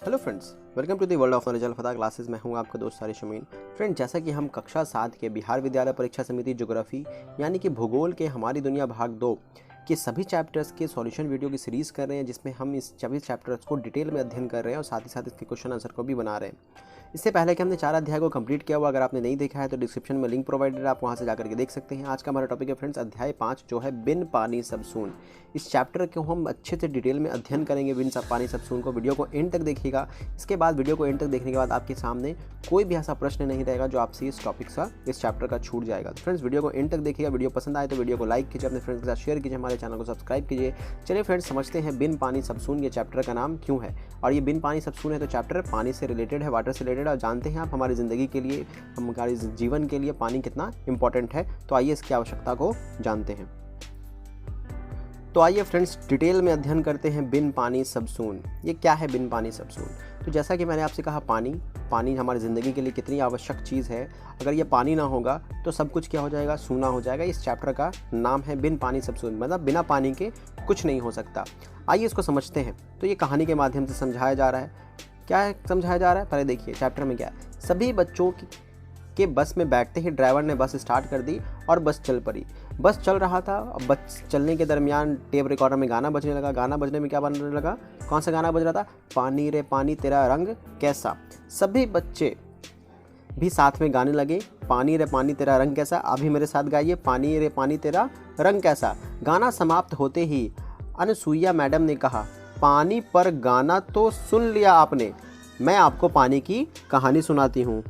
Hello friends, welcome to the world of knowledge Alfada classes. मैं हूं आपका दोस्त सारिश अमीन। फ्रेंड, जैसा कि हम कक्षा 7 के बिहार विद्यालय परीक्षा समिति ज्योग्राफी यानी कि भूगोल के हमारी दुनिया भाग 2 के सभी चैप्टर्स के सॉल्यूशन वीडियो की सीरीज़ कर रहे हैं, जिसमें हम इस सभी चैप्टर्स को डिटेल में अध्ययन कर रहे हैं और साथ ही साथ इसके क्वेश्चन आंसर को भी बना रहे हैं। इससे पहले कि हमने 4 अध्याय को कंप्लीट किया हुआ, अगर आपने नहीं देखा है तो डिस्क्रिप्शन में लिंक प्रोवाइडेड है, आप वहां से जाकर के देख सकते हैं। आज का हमारा टॉपिक है फ्रेंड्स अध्याय 5, जो है बिन पानी सब सून। इस चैप्टर को हम अच्छे से डिटेल में अध्ययन करेंगे, बिन पानी सब सून को। वीडियो को एंड तक देखिएगा। इसके बाद वीडियो को एंड तक देखने के बाद आपके सामने कोई भी ऐसा प्रश्न नहीं रहेगा जो आपसे इस टॉपिक का, इस चैप्टर का छूट जाएगा। तो फ्रेंड्स, वीडियो को एंड तक देखिएगा। वीडियो पसंद आए तो वीडियो को लाइक कीजिए, अपने फ्रेंड्स के साथ शेयर कीजिए, हमारे चैनल को सब्सक्राइब कीजिए। चलिए फ्रेंड्स, समझते हैं बिन पानी सब सून ये चैप्टर का नाम क्यों है। और ये बिन पानी सब सून है तो चैप्टर पानी से रिलेटेड है, वाटर से रिलेटेड है। और जानते हैं आप हमारी ज़िंदगी के लिए, हमारे जीवन के लिए पानी कितना इंपॉर्टेंट है। तो आइए इसकी आवश्यकता को जानते हैं। तो आइए फ्रेंड्स, डिटेल में अध्ययन करते हैं बिन पानी सब सून। ये क्या है बिन पानी सब सून? तो जैसा कि मैंने आपसे कहा, पानी हमारी ज़िंदगी के लिए कितनी आवश्यक चीज़ है। अगर ये पानी ना होगा तो सब कुछ क्या हो जाएगा, सूना हो जाएगा। इस चैप्टर का नाम है बिन पानी सब सून, मतलब बिना पानी के कुछ नहीं हो सकता। आइए इसको समझते हैं। तो ये कहानी के माध्यम से समझाया जा रहा है। क्या है समझाया जा रहा है, पहले देखिए चैप्टर में क्या है। सभी बच्चों के बस में बैठते ही ड्राइवर ने बस स्टार्ट कर दी और बस चल पड़ी। बस चल रहा था, बस चलने के दरमियान टेप रिकॉर्डर में गाना बजने लगा। गाना बजने में क्या बनने लगा, कौन सा गाना बज रहा था? पानी रे पानी तेरा रंग कैसा। सभी बच्चे भी साथ में गाने लगे, पानी रे पानी तेरा रंग कैसा। अभी मेरे साथ गाइए, पानी रे पानी तेरा रंग कैसा। गाना समाप्त होते ही अनसुईया मैडम ने कहा, पानी पर गाना तो सुन लिया आपने, मैं आपको पानी की कहानी सुनाती हूँ।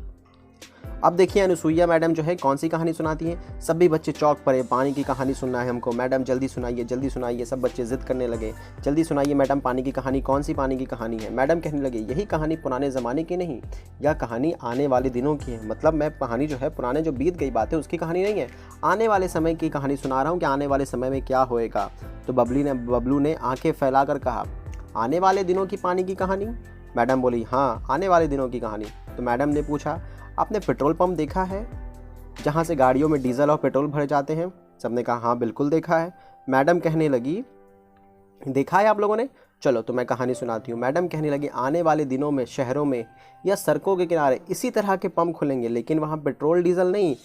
अब देखिए अनुसुईया मैडम जो है कौन सी कहानी सुनाती हैं। सभी बच्चे चौंक पड़े, पानी की कहानी सुनना है हमको, मैडम जल्दी सुनाइए जल्दी सुनाइए। सब बच्चे जिद करने लगे, जल्दी सुनाइए मैडम पानी की कहानी। कौन सी पानी की कहानी है? मैडम कहने लगी, यही कहानी पुराने ज़माने की नहीं, यह कहानी आने वाले दिनों की है। मतलब मैं कहानी जो है पुराने जो बीत गई बातें उसकी कहानी नहीं है, आने वाले समय की कहानी सुना रहा हूँ कि आने वाले समय में क्या होएगा। तो बबलू ने आँखें फैलाकर कहा, आने वाले दिनों की पानी की कहानी? मैडम बोली, हाँ आने वाले दिनों की कहानी। तो मैडम ने पूछा, आपने पेट्रोल पंप देखा है जहाँ से गाड़ियों में डीजल और पेट्रोल भरे जाते हैं? सबने कहा, हाँ बिल्कुल देखा है। मैडम कहने लगी, देखा है आप लोगों ने? चलो तो मैं कहानी सुनाती हूँ। मैडम कहने लगी, आने वाले दिनों में शहरों में या सड़कों के किनारे इसी तरह के पंप खुलेंगे, लेकिन वहाँ पेट्रोल डीजल नहीं,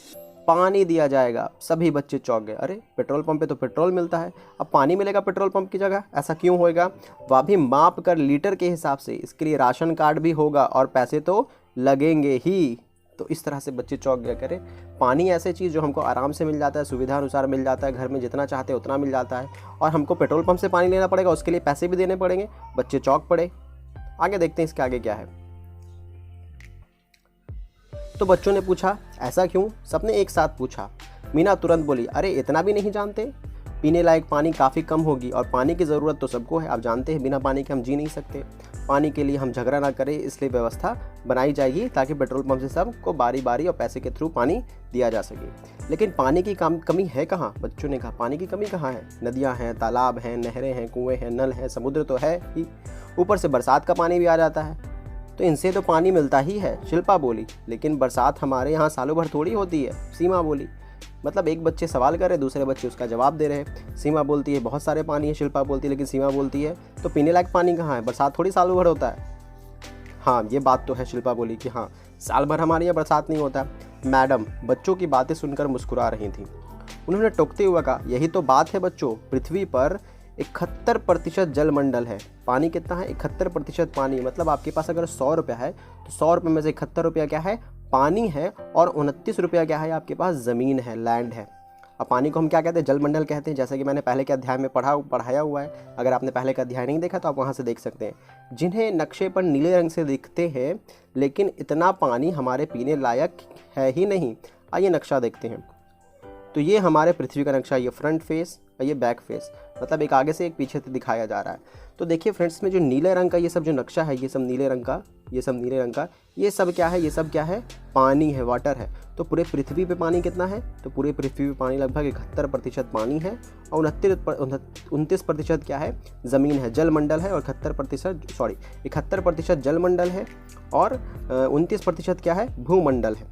पानी दिया जाएगा। सभी बच्चे चौंक गए, अरे पेट्रोल पंप पे तो पेट्रोल मिलता है, अब पानी मिलेगा पेट्रोल पंप की जगह, ऐसा क्यों होएगा? वह भी माप कर लीटर के हिसाब से। इसके लिए राशन कार्ड भी होगा और पैसे तो लगेंगे ही। तो इस तरह से बच्चे चौंक गए, करें पानी ऐसे चीज़ जो हमको आराम से मिल जाता है, सुविधा अनुसार मिल जाता है, घर में जितना चाहते हैं उतना मिल जाता है, और हमको पेट्रोल पंप से पानी लेना पड़ेगा, उसके लिए पैसे भी देने पड़ेंगे। बच्चे चौंक पड़े। आगे देखते हैं इसके आगे क्या है। तो बच्चों ने पूछा, ऐसा क्यों? सबने एक साथ पूछा। मीना तुरंत बोली, अरे इतना भी नहीं जानते, पीने लायक पानी काफ़ी कम होगी और पानी की ज़रूरत तो सबको है। आप जानते हैं बिना पानी के हम जी नहीं सकते। पानी के लिए हम झगड़ा ना करें, इसलिए व्यवस्था बनाई जाएगी ताकि पेट्रोल पंप से सबको बारी बारी और पैसे के थ्रू पानी दिया जा सके। लेकिन पानी की कमी है कहाँ? बच्चों ने कहा, पानी की कमी कहाँ है? नदियाँ हैं, तालाब हैं, नहरें हैं, कुएँ हैं, नल हैं, समुद्र तो है ही, ऊपर से बरसात का पानी भी आ जाता है, तो इनसे तो पानी मिलता ही है। शिल्पा बोली, लेकिन बरसात हमारे यहाँ सालों भर थोड़ी होती है। सीमा बोली, मतलब एक बच्चे सवाल कर रहे, दूसरे बच्चे उसका जवाब दे रहे। सीमा बोलती है बहुत सारे पानी है, शिल्पा बोलती है, लेकिन सीमा बोलती है तो पीने लायक पानी कहाँ है? बरसात थोड़ी सालों भर होता है। हाँ ये बात तो है, शिल्पा बोली कि हाँ साल भर हमारे यहाँ बरसात नहीं होता। मैडम बच्चों की बातें सुनकर मुस्कुरा रही थी। उन्होंने टोकते हुए कहा, यही तो बात है बच्चों, पृथ्वी पर 71% जलमंडल है। पानी कितना है? 71% पानी। मतलब आपके पास अगर 100 रुपया है तो 100 रुपये में से 71 रुपया क्या है? पानी है, और 29 रुपया क्या है? आपके पास ज़मीन है, लैंड है। अब पानी को हम क्या कहते हैं? जलमंडल कहते हैं, जैसे कि मैंने पहले के अध्याय में पढ़ाया हुआ है। अगर आपने पहले का अध्याय नहीं देखा तो आप वहाँ से देख सकते हैं। जिन्हें नक्शे पर नीले रंग से दिखते हैं, लेकिन इतना पानी हमारे पीने लायक है ही नहीं। आइए नक्शा देखते हैं। तो ये हमारे पृथ्वी का नक्शा, ये फ्रंट फेस और ये बैक फेस, मतलब एक आगे से एक पीछे से दिखाया जा रहा है। तो देखिए फ्रेंड्स, में जो नीले रंग का ये सब जो नक्शा है, ये सब नीले रंग का, ये सब नीले रंग का, ये सब क्या है? ये सब क्या है? पानी है, वाटर है। तो पूरे पृथ्वी पे पानी कितना है? तो पूरे पृथ्वी पे पानी लगभग 71% पानी है, और 29% क्या है? ज़मीन है, जलमंडल है, और 71% जलमंडल है, और 29% क्या है? भूमंडल है।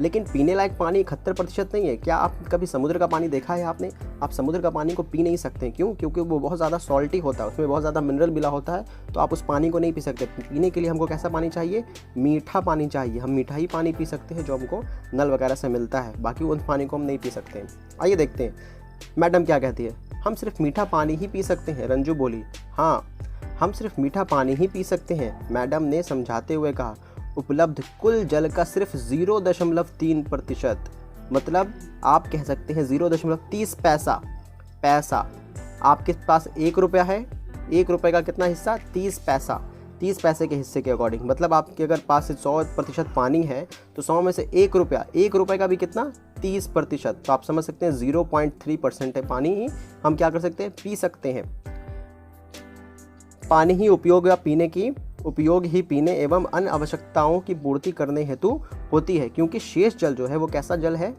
लेकिन पीने लायक पानी 71% नहीं है। क्या आप कभी समुद्र का पानी देखा है आपने? आप समुद्र का पानी को पी नहीं सकते। क्यों? क्योंकि वो बहुत ज़्यादा सॉल्टी होता है, उसमें बहुत ज़्यादा मिनरल मिला होता है, तो आप उस पानी को नहीं पी सकते। पीने के लिए हमको कैसा पानी चाहिए? मीठा पानी चाहिए। हम मीठा ही पानी पी सकते हैं जो हमको नल वगैरह से मिलता है, बाकी उन पानी को हम नहीं पी सकते हैं। आइए देखते हैं मैडम क्या कहती है। हम सिर्फ मीठा पानी ही पी सकते हैं, रंजू बोली। हाँ, हम सिर्फ मीठा पानी ही पी सकते हैं, मैडम ने समझाते हुए कहा। उपलब्ध कुल जल का सिर्फ 0.3%, मतलब आप कह सकते हैं 0.30 पैसा। आपके पास 1 रुपया है, 1 रुपये का कितना हिस्सा? 30 पैसा। 30 पैसे के हिस्से के अकॉर्डिंग, मतलब आपके अगर पास 100% पानी है तो 100 में से 1 रुपया, 1 रुपये का भी कितना? 30%। तो आप समझ सकते हैं 0.3% है पानी ही हम क्या कर सकते हैं? पी सकते हैं। पानी ही उपयोग ही पीने एवं अन्य आवश्यकताओं की पूर्ति करने हेतु होती है, क्योंकि शेष जल जो है वो कैसा जल है?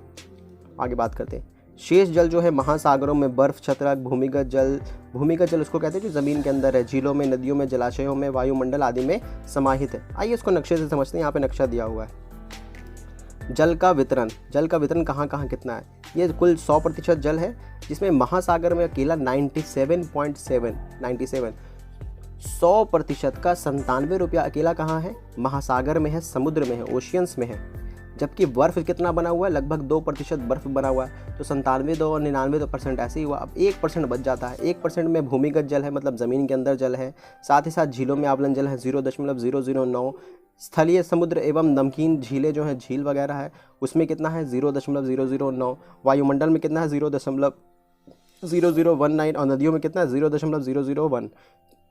आगे बात करते हैं। शेष जल जो है महासागरों में बर्फ छत्रक, भूमिगत जल उसको कहते हैं जो ज़मीन के अंदर है, झीलों में, नदियों में, जलाशयों में, वायुमंडल आदि में समाहित है। आइए इसको नक्शे से समझते हैं। यहाँ पे नक्शा दिया हुआ है। जल का वितरण कहाँ कहाँ कितना है? ये कुल 100% जल है, जिसमें महासागर में अकेला 97 100% का 97 रुपया अकेला कहाँ है? महासागर में है, समुद्र में है, ओशियंस में है। जबकि बर्फ कितना बना हुआ है? लगभग 2% बर्फ बना हुआ है। तो 97 और 99% ऐसे ही हुआ। अब 1% बच जाता है। 1% में भूमिगत जल है, मतलब ज़मीन के अंदर जल है। साथ ही साथ झीलों में आंवलन जल है 0.009। स्थलीय समुद्र एवं नमकीन झीलें जो हैं, झील वगैरह है, उसमें कितना है? 0.009। वायुमंडल में कितना है? 0.0019। और नदियों में कितना है? 0.001।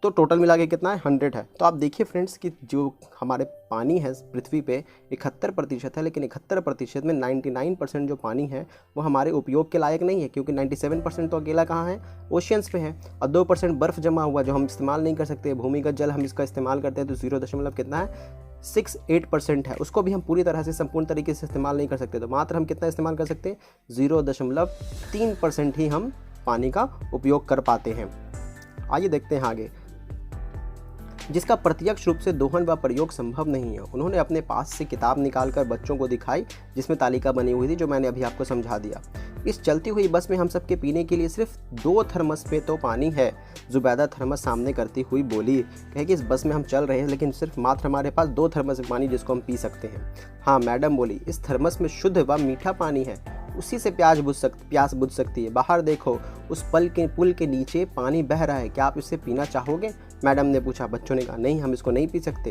तो टोटल मिला के कितना है? 100 है। तो आप देखिए फ्रेंड्स कि जो हमारे पानी है पृथ्वी पे 71% है, लेकिन 71% में 99% जो पानी है वो हमारे उपयोग के लायक नहीं है, क्योंकि 97% तो अकेला कहाँ है? ओशियंस पे है। और 2% बर्फ़ जमा हुआ जो हम इस्तेमाल नहीं कर सकते। भूमिगत जल हम इसका इस्तेमाल करते हैं तो 0.68% है, उसको भी हम पूरी तरह से संपूर्ण तरीके से इस्तेमाल नहीं कर सकते। तो मात्र हम कितना इस्तेमाल कर सकते हैं? 0.3% ही हम पानी का उपयोग कर पाते हैं। आइए देखते हैं आगे। जिसका प्रत्यक्ष रूप से दोहन व प्रयोग संभव नहीं है। उन्होंने अपने पास से किताब निकालकर बच्चों को दिखाई, जिसमें तालिका बनी हुई थी, जो मैंने अभी आपको समझा दिया। इस चलती हुई बस में हम सबके पीने के लिए सिर्फ 2 थर्मस पे तो पानी है। जुबैदा थर्मस सामने करती हुई बोली। कहे कि इस बस में हम चल रहे हैं, लेकिन सिर्फ मात्र हमारे पास 2 थर्मस पानी जिसको हम पी सकते हैं। हाँ, मैडम बोली, इस थर्मस में शुद्ध व मीठा पानी है, उसी से प्यास बुझ सकती है। बाहर देखो, उस पुल के नीचे पानी बह रहा है, क्या आप इसे पीना चाहोगे? मैडम ने पूछा। बच्चों ने कहा, नहीं, हम इसको नहीं पी सकते।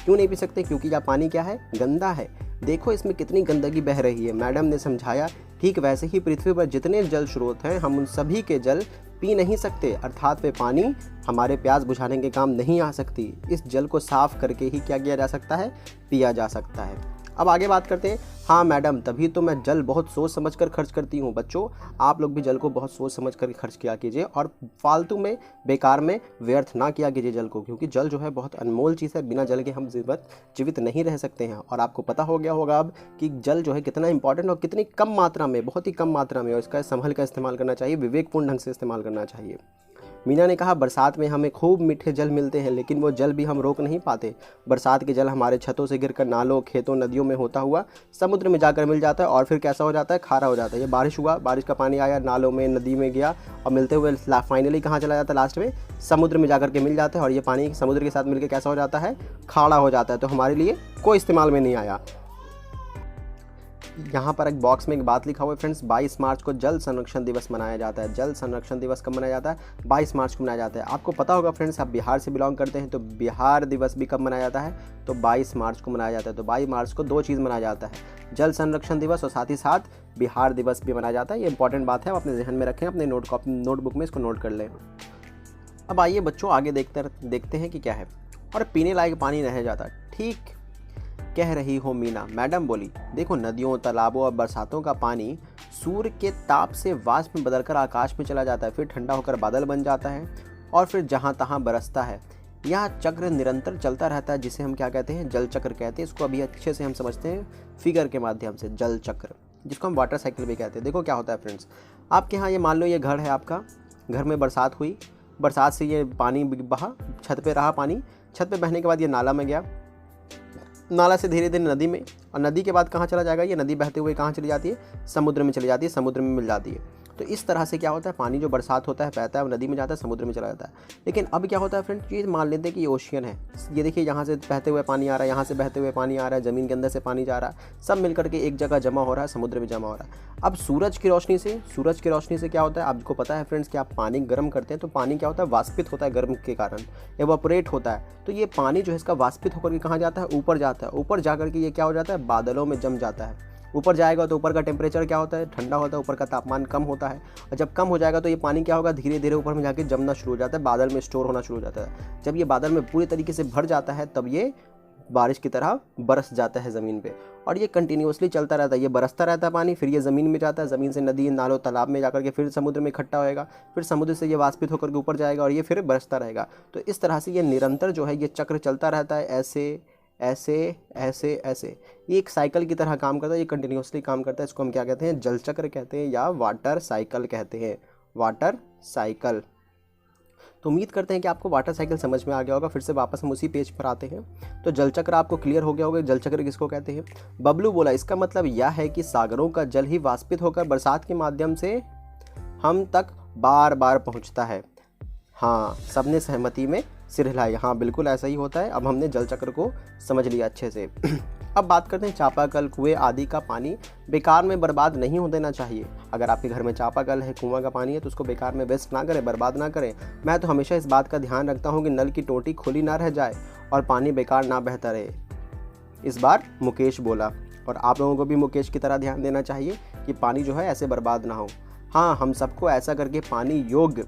क्यों नहीं पी सकते? क्योंकि यह पानी क्या है? गंदा है। देखो इसमें कितनी गंदगी बह रही है। मैडम ने समझाया। ठीक वैसे ही पृथ्वी पर जितने जल स्रोत हैं, हम उन सभी के जल पी नहीं सकते, अर्थात वे पानी हमारे प्यास बुझाने के काम नहीं आ सकती। इस जल को साफ करके ही क्या किया जा सकता है? पिया जा सकता है। अब आगे बात करते हैं। हाँ मैडम, तभी तो मैं जल बहुत सोच समझ कर खर्च करती हूँ। बच्चों, आप लोग भी जल को बहुत सोच समझ कर खर्च किया कीजिए और फालतू में, बेकार में व्यर्थ ना किया कीजिए जल को, क्योंकि जल जो है बहुत अनमोल चीज़ है। बिना जल के हम जीवित नहीं रह सकते हैं। और आपको पता हो गया होगा अब कि जल जो है कितना इंपॉर्टेंट और कितनी कम मात्रा में, बहुत ही कम मात्रा में, और इसका संभल का इस्तेमाल करना चाहिए, विवेकपूर्ण ढंग से इस्तेमाल करना चाहिए। मीना ने कहा, बरसात में हमें खूब मीठे जल मिलते हैं, लेकिन वो जल भी हम रोक नहीं पाते। बरसात के जल हमारे छतों से गिरकर नालों, खेतों, नदियों में होता हुआ समुद्र में जाकर मिल जाता है, और फिर कैसा हो जाता है? खारा हो जाता है। ये बारिश हुआ, बारिश का पानी आया, नालों में, नदी में गया, और मिलते हुए फाइनली कहाँ चला जाता है? लास्ट में समुद्र में जाकर के मिल जाता है, और ये पानी समुद्र के साथ मिलकर कैसा हो जाता है? खाड़ा हो जाता है। तो हमारे लिए कोई इस्तेमाल में नहीं आया। यहाँ पर एक बॉक्स में एक बात लिखा हुआ है फ्रेंड्स, 22 मार्च को जल संरक्षण दिवस मनाया जाता है। जल संरक्षण दिवस कब मनाया जाता है? 22 मार्च को मनाया जाता है। आपको पता होगा फ्रेंड्स, आप बिहार से बिलोंग करते हैं, तो बिहार दिवस भी कब मनाया जाता है? तो 22 मार्च को मनाया जाता है। तो 22 मार्च को 2 चीज़ मनाया जाता है, जल संरक्षण दिवस और साथ ही साथ बिहार दिवस भी मनाया जाता है। ये इंपॉर्टेंट बात है, आप अपने ध्यान में रखें, अपने नोटबुक में इसको नोट कर लें। अब आइए बच्चों, आगे देखते हैं कि क्या है। और पीने लायक पानी रह जाता। ठीक कह रही हो मीना, मैडम बोली। देखो, नदियों, तालाबों और बरसातों का पानी सूर्य के ताप से वाष्प में बदलकर आकाश में चला जाता है, फिर ठंडा होकर बादल बन जाता है और फिर जहाँ तहाँ बरसता है। यह चक्र निरंतर चलता रहता है, जिसे हम क्या कहते हैं? जल चक्र कहते हैं। इसको अभी अच्छे से हम समझते हैं फिगर के माध्यम से। जल चक्र, जिसको हम वाटर साइकिल भी कहते हैं। देखो क्या होता है फ्रेंड्स, आपके यहाँ ये मान लो ये घर है आपका, घर में बरसात हुई, बरसात से ये पानी बहा, छत पे रहा पानी, छत पे बहने के बाद ये नाला में गया, नाला से धीरे धीरे नदी में, और नदी के बाद कहाँ चला जाएगा, ये नदी बहते हुए कहाँ चली जाती है, समुद्र में चली जाती है, समुद्र में मिल जाती है। तो इस तरह से क्या होता है, पानी जो बरसात होता है बहता है, वो नदी में जाता है, समुद्र में चला जाता है। लेकिन अब क्या होता है फ्रेंड्स, ये मान लेते हैं कि ये ओशियन है, ये देखिए यहाँ से बहते हुए पानी आ रहा है, यहाँ से बहते हुए पानी आ रहा है, ज़मीन के अंदर से पानी जा रहा है, सब मिलकर के एक जगह जमा हो रहा है, समुद्र में जमा हो रहा है। अब सूरज की रोशनी से क्या होता है, आपको पता है फ्रेंड्स कि आप पानी गर्म करते हैं तो पानी क्या होता है, वाष्पित होता है गर्म के कारण, एवापोरेट होता है। तो ये पानी जो है इसका वाष्पित होकर के कहाँ जाता है, ऊपर जाता है। ऊपर जाकर के ये क्या हो जाता है, बादलों में जम जाता है। ऊपर जाएगा तो ऊपर का टेम्परेचर क्या होता है, ठंडा होता है, ऊपर का तापमान कम होता है, और जब कम हो जाएगा तो ये पानी क्या होगा, धीरे धीरे ऊपर में जाके जमना शुरू हो जाता है, बादल में स्टोर होना शुरू हो जाता है। जब ये बादल में पूरी तरीके से भर जाता है तब ये बारिश की तरह बरस जाता है ज़मीन पे, और ये कंटिन्यूसली चलता रहता है, ये बरसता रहता है पानी, फिर ये ज़मीन में जाता है, ज़मीन से नदी नालों तालाब में जाकर के फिर समुद्र में इकट्ठा होएगा, फिर समुद्र से ये वाष्पित होकर के ऊपर जाएगा और ये फिर बरसता रहेगा। तो इस तरह से ये निरंतर जो है ये चक्र चलता रहता है, ऐसे ऐसे ऐसे ऐसे, ये एक साइकिल की तरह काम करता है, ये कंटिन्यूसली काम करता है। इसको हम क्या कहते हैं, जल चक्र कहते हैं या वाटर साइकिल कहते हैं, वाटर साइकिल। तो उम्मीद करते हैं कि आपको वाटर साइकिल समझ में आ गया होगा। फिर से वापस हम उसी पेज पर आते हैं। तो जल चक्र आपको क्लियर हो गया होगा, जल चक्र किसको कहते हैं। बबलू बोला इसका मतलब यह है कि सागरों का जल ही वाष्पित होकर बरसात के माध्यम से हम तक बार बार पहुंचता है। हाँ, सबने सहमति में सिर हिलाई, हाँ बिल्कुल ऐसा ही होता है। अब हमने जल चक्र को समझ लिया अच्छे से। अब बात करते हैं चापाकल, कुएं आदि का पानी बेकार में बर्बाद नहीं हो देना चाहिए। अगर आपके घर में चापाकल है, कुआं का पानी है, तो उसको बेकार में वेस्ट ना करें, बर्बाद ना करें। मैं तो हमेशा इस बात का ध्यान रखता हूँ कि नल की टोटी खुली ना रह जाए और पानी बेकार ना बहता रहे। इस बार मुकेश बोला, और आप लोगों को भी मुकेश की तरह ध्यान देना चाहिए कि पानी जो है ऐसे बर्बाद ना हो। हाँ, हम सबको ऐसा करके पानी योग्य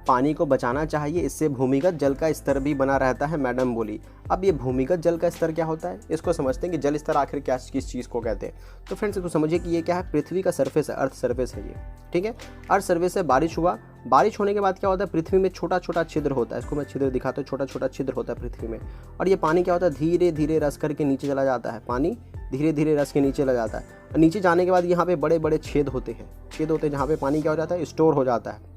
पानी को बचाना चाहिए, इससे भूमिगत जल का स्तर भी बना रहता है, मैडम बोली। अब ये भूमिगत जल का स्तर क्या होता है, इसको समझते हैं कि जल स्तर आखिर क्या किस चीज़ को कहते हैं। तो फ्रेंड्स इसको समझिए कि ये क्या है, पृथ्वी का सरफेस है, अर्थ सरफेस है ये, ठीक है। अर्थ सरफेस से बारिश हुआ, बारिश होने के बाद क्या होता है, पृथ्वी में छोटा छोटा छिद्र होता है। इसको मैं छिद्र दिखाता हूँ, छोटा छोटा छिद्र होता है पृथ्वी में, और ये पानी क्या होता है, धीरे धीरे रस करके नीचे चला जाता है। पानी धीरे धीरे रस के नीचे चला जाता है, और नीचे जाने के बाद यहाँ पे बड़े बड़े छेद होते हैं, जहाँ पे पानी क्या हो जाता है, स्टोर हो जाता है,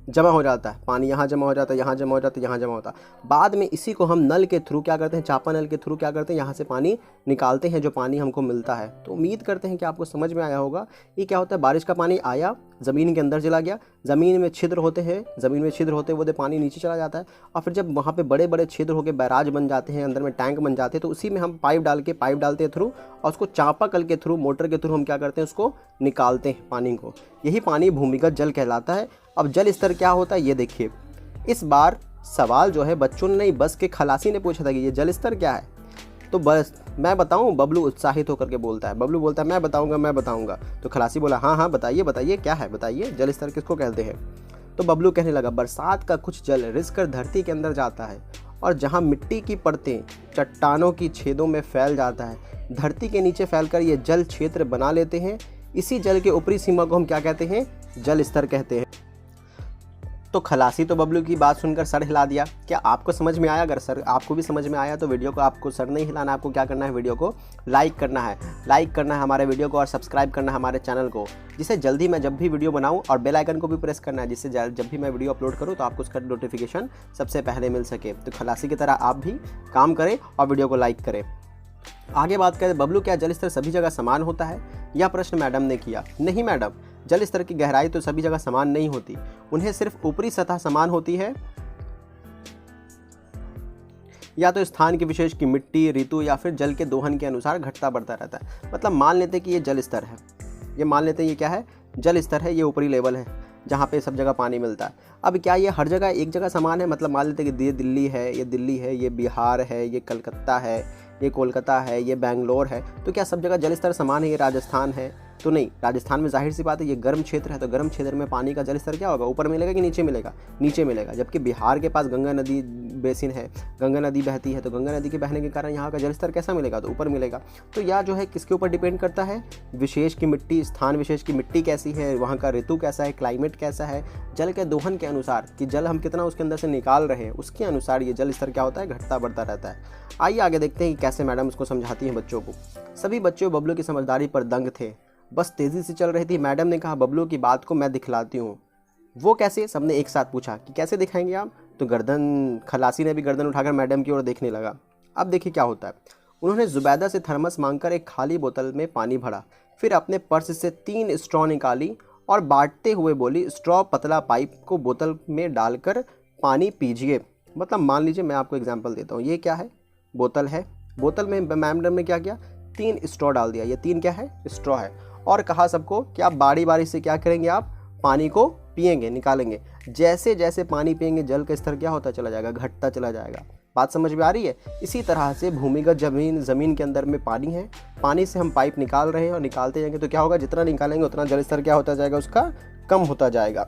जमा हो जाता है। पानी यहाँ जमा हो जाता है, यहाँ जमा हो जाता है, यहाँ जमा होता है। बाद में इसी को हम नल के थ्रू क्या करते हैं, चापा नल के थ्रू क्या करते हैं, यहाँ से पानी निकालते हैं, जो पानी हमको मिलता है। तो उम्मीद करते हैं कि आपको समझ में आया होगा। ये क्या होता है, बारिश का पानी आया, ज़मीन के अंदर चला गया, ज़मीन में छिद्र होते हैं, ज़मीन में छिद्र होते हुए पानी नीचे चला जाता है, और फिर जब वहाँ पे बड़े बड़े छिद्र होकर बैराज बन जाते हैं, अंदर में टैंक बन जाते हैं, तो उसी में हम पाइप डालते हैं थ्रू, और उसको चापाकल के थ्रू, मोटर के थ्रू हम क्या करते हैं, उसको निकालते हैं पानी को। यही पानी भूमिगत जल कहलाता है। अब जल स्तर क्या होता है ये देखिए। इस बार सवाल जो है बच्चों ने नहीं, बस के खलासी ने पूछा था कि ये जल स्तर क्या है। तो बस मैं बताऊं, बबलू उत्साहित होकर के बोलता है, बबलू बोलता है मैं बताऊंगा। तो खलासी बोला हाँ हाँ बताइए क्या है, बताइए जल स्तर किसको कहते हैं। तो बबलू कहने लगा, बरसात का कुछ जल रिस कर धरती के अंदर जाता है, और जहाँ मिट्टी की परतें चट्टानों की छेदों में फैल जाता है, धरती के नीचे फैलकर ये जल क्षेत्र बना लेते हैं। इसी जल के ऊपरी सीमा को हम क्या कहते हैं, जल स्तर कहते हैं। तो खलासी तो बबलू की बात सुनकर सर हिला दिया। क्या आपको समझ में आया? अगर सर आपको भी समझ में आया तो वीडियो को आपको सर नहीं हिलाना, आपको क्या करना है, वीडियो को लाइक करना है हमारे वीडियो को, और सब्सक्राइब करना है हमारे चैनल को, जिससे जल्दी मैं जब भी वीडियो बनाऊं, और बेल आइकन को भी प्रेस करना है, जिससे जब भी मैं वीडियो अपलोड करूं तो आपको उसका नोटिफिकेशन सबसे पहले मिल सके। तो खलासी की तरह आप भी काम करें और वीडियो को लाइक करें। आगे बात करें, बबलू क्या जल स्तर सभी जगह समान होता है? यह प्रश्न मैडम ने किया। नहीं मैडम, जल स्तर की गहराई तो सभी जगह समान नहीं होती, उन्हें सिर्फ ऊपरी सतह समान होती है, या तो स्थान के विशेष की मिट्टी, ऋतु या फिर जल के दोहन के अनुसार घटता बढ़ता रहता है। मतलब मान लेते हैं कि ये जल स्तर है, ये मान लेते हैं ये क्या है, जल स्तर है, ये ऊपरी लेवल है जहाँ पे सब जगह पानी मिलता है। अब क्या ये हर जगह एक जगह समान है? मतलब मान लेते हैं कि ये दिल्ली है, ये बिहार है, ये कलकत्ता है, ये कोलकाता है, ये बेंगलोर है, तो क्या सब जगह जल स्तर समान है? ये राजस्थान है तो नहीं, राजस्थान में जाहिर सी बात है ये गर्म क्षेत्र है, तो गर्म क्षेत्र में पानी का जल स्तर क्या होगा, ऊपर मिलेगा कि नीचे मिलेगा? नीचे मिलेगा। जबकि बिहार के पास गंगा नदी बेसिन है, गंगा नदी बहती है, तो गंगा नदी के बहने के कारण यहाँ का जल स्तर कैसा मिलेगा, तो ऊपर मिलेगा। तो यह जो है किसके ऊपर डिपेंड करता है, विशेष की मिट्टी, स्थान विशेष की मिट्टी कैसी है, वहाँ का ऋतु कैसा है, क्लाइमेट कैसा है, जल के दोहन के अनुसार कि जल हम कितना उसके अंदर से निकाल रहे हैं, उसके अनुसार ये जल स्तर क्या होता है, घटता बढ़ता रहता है। आइए आगे देखते हैं कि कैसे मैडम उसको समझाती हैं बच्चों को। सभी बच्चों बबलू की समझदारी पर दंग थे, बस तेज़ी से चल रही थी। मैडम ने कहा, बबलू की बात को मैं दिखलाती हूँ। वो कैसे? सबने एक साथ पूछा कि कैसे दिखाएंगे आप? तो खलासी ने भी गर्दन उठाकर मैडम की ओर देखने लगा। अब देखिए क्या होता है। उन्होंने जुबैदा से थर्मस मांगकर एक खाली बोतल में पानी भरा, फिर अपने पर्स से 3 स्ट्रॉ निकाली और बांटते हुए बोली, स्ट्रॉ पतला पाइप को बोतल में डालकर पानी पीजिए। मतलब मान लीजिए मैं आपको एग्जांपल देता हूँ, ये क्या है, बोतल है, बोतल में मैम ने क्या किया, 3 स्ट्रॉ डाल दिया, ये 3 क्या है, स्ट्रॉ है, और कहा सबको कि आप बारी बारी से क्या करेंगे, आप पानी को पिएंगे, निकालेंगे। जैसे जैसे पानी पिएंगे जल का स्तर क्या होता चला जाएगा, घटता चला जाएगा। बात समझ में आ रही है। इसी तरह से भूमिगत ज़मीन के अंदर में पानी है, पानी से हम पाइप निकाल रहे हैं और निकालते जाएंगे तो क्या होगा, जितना निकालेंगे उतना जल स्तर क्या होता जाएगा, उसका कम होता जाएगा।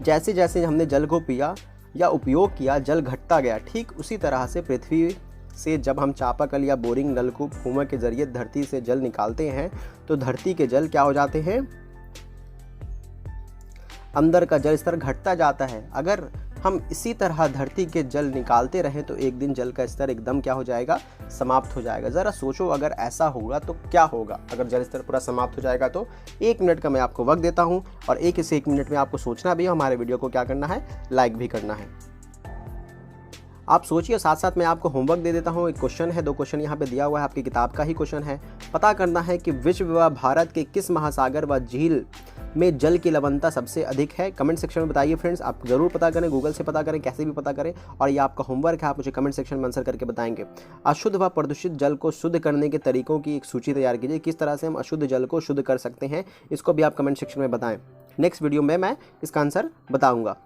जैसे जैसे हमने जल को पिया या उपयोग किया, जल घटता गया। ठीक उसी तरह से पृथ्वी से जब हम चापाकल या बोरिंग नलकूप कुआं के जरिए धरती से जल निकालते हैं तो धरती के जल क्या हो जाते हैं, अंदर का जल स्तर घटता जाता है। अगर हम इसी तरह धरती के जल निकालते रहें तो एक दिन जल का स्तर एकदम क्या हो जाएगा, समाप्त हो जाएगा। ज़रा सोचो अगर ऐसा होगा तो क्या होगा। अगर जल स्तर पूरा समाप्त हो जाएगा तो 1 मिनट का मैं आपको वक्त देता हूं और 1 मिनट में आपको सोचना भी है, हमारे वीडियो को क्या करना है, लाइक भी करना है। आप सोचिए, साथ साथ मैं आपको होमवर्क दे देता हूँ। एक क्वेश्चन है, 2 क्वेश्चन यहाँ पे दिया हुआ है, आपकी किताब का ही क्वेश्चन है। पता करना है कि विश्व व भारत के किस महासागर व झील में जल की लवणता सबसे अधिक है। कमेंट सेक्शन में बताइए फ्रेंड्स, आप ज़रूर पता करें, गूगल से पता करें, कैसे भी पता करें, और ये आपका होमवर्क है, आप मुझे कमेंट सेक्शन में आंसर करके बताएंगे। अशुद्ध व प्रदूषित जल को शुद्ध करने के तरीकों की एक सूची तैयार कीजिए। किस तरह से हम अशुद्ध जल को शुद्ध कर सकते हैं, इसको भी आप कमेंट सेक्शन में बताएं। नेक्स्ट वीडियो में मैं इसका आंसर बताऊँगा।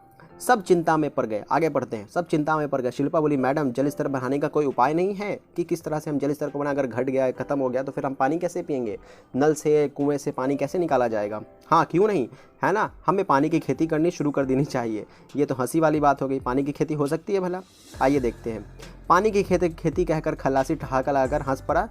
सब चिंता में पड़ गए, आगे पढ़ते हैं। सब चिंता में पड़ गए। शिल्पा बोली, मैडम जल स्तर बढ़ाने का कोई उपाय नहीं है कि किस तरह से हम जल स्तर को बनाकर घट गया, खत्म हो गया तो फिर हम पानी कैसे पिएंगे, नल से कुएं से पानी कैसे निकाला जाएगा। हाँ क्यों नहीं, है ना, हमें पानी की खेती करनी शुरू कर देनी चाहिए। ये तो हंसी वाली बात हो गई, पानी की खेती हो सकती है भला। आइए देखते हैं। पानी की खेती कहकर खल्लासी ठहाका लगाकर हंस पड़ा।